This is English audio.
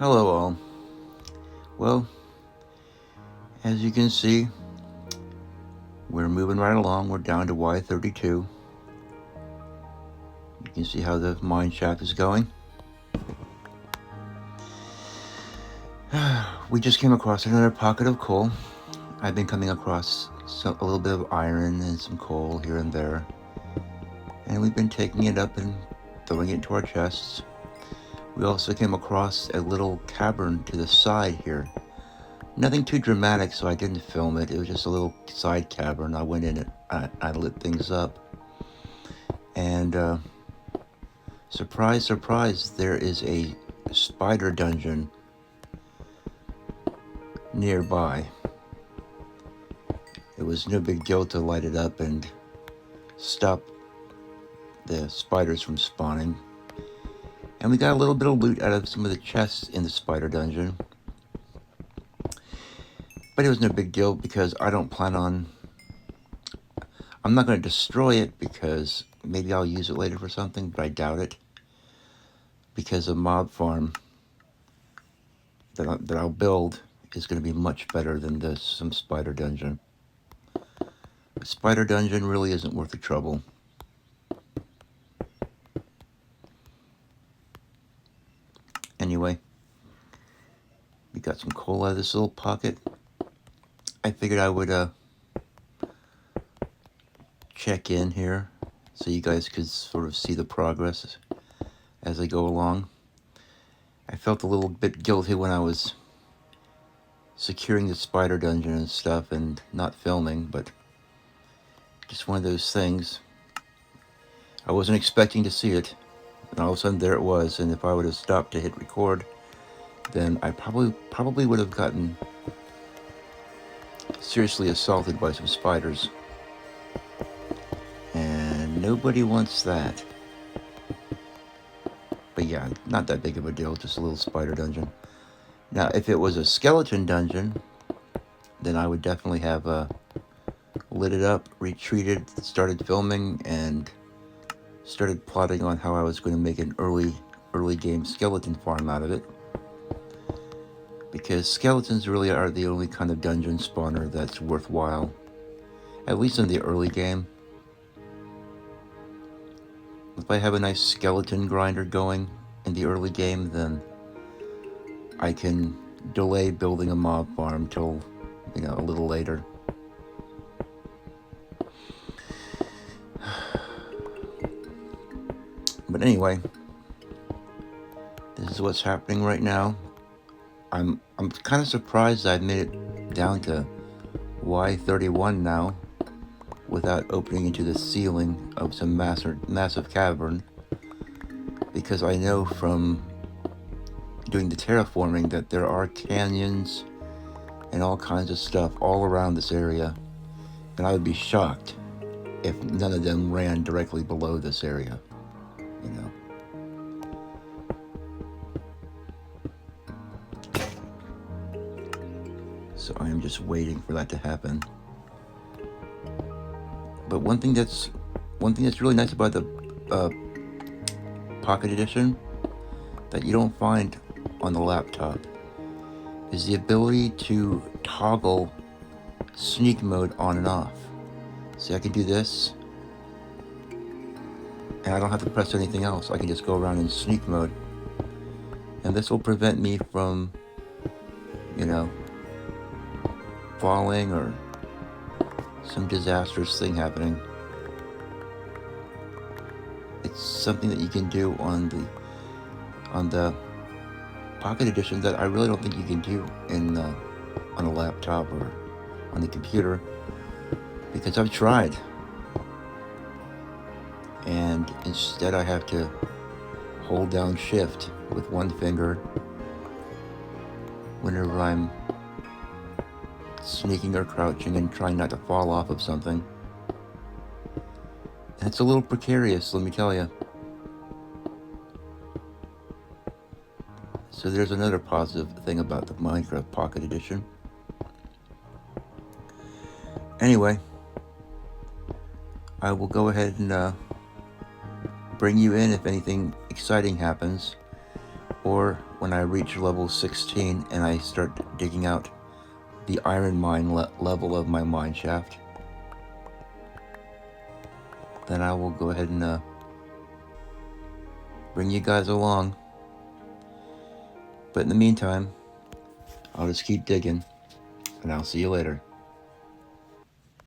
Hello all. Well, as you can see, we're moving right along. We're down to Y32. You can see how the mine shaft is going. We just came across another pocket of coal. I've been coming across a little bit of iron and some coal here and there. And we've been taking it up and throwing it into our chests. We also came across a little cavern to the side here. Nothing too dramatic, so I didn't film it. It was just a little side cavern. I went in it, I lit things up. And surprise, surprise, there is a spider dungeon nearby. It was no big deal to light it up and stop the spiders from spawning. And we got a little bit of loot out of some of the chests in the spider dungeon. But it was no big deal because I'm not going to destroy it because maybe I'll use it later for something, but I doubt it. Because a mob farm that I'll build is going to be much better than some spider dungeon. The spider dungeon really isn't worth the trouble. Anyway, we got some coal out of this little pocket. I figured I would check in here so you guys could sort of see the progress as I go along. I felt a little bit guilty when I was securing the spider dungeon and stuff and not filming, but just one of those things. I wasn't expecting to see it, and all of a sudden there it was, and if I would have stopped to hit record, then I probably would have gotten seriously assaulted by some spiders. And nobody wants that. But yeah, not that big of a deal, just a little spider dungeon. Now, if it was a skeleton dungeon, then I would definitely have lit it up, retreated, started filming, and started plotting on how I was going to make an early game skeleton farm out of it. Because skeletons really are the only kind of dungeon spawner that's worthwhile, at least in the early game. If I have a nice skeleton grinder going in the early game, then I can delay building a mob farm till, a little later. But anyway, this is what's happening right now. I'm kind of surprised I've made it down to Y31 now without opening into the ceiling of some massive cavern, because I know from doing the terraforming that there are canyons and all kinds of stuff all around this area, and I would be shocked if none of them ran directly below this area, So I am just waiting for that to happen. But one thing that's really nice about the Pocket Edition that you don't find on the laptop is the ability to toggle sneak mode on and off. See, I can do this, and I don't have to press anything else. I can just go around in sneak mode, and this will prevent me from, falling or some disastrous thing happening. It's something that you can do on the Pocket Edition that I really don't think you can do on a laptop or on the computer, because I've tried, and instead I have to hold down shift with one finger whenever I'm sneaking or crouching and trying not to fall off of something. And it's a little precarious, let me tell you. So there's another positive thing about the Minecraft Pocket Edition. Anyway, I will go ahead and bring you in if anything exciting happens. or when I reach level 16 and I start digging out the iron mine level of my mine shaft, then I will go ahead and bring you guys along. But in the meantime, I'll just keep digging, and I'll see you later.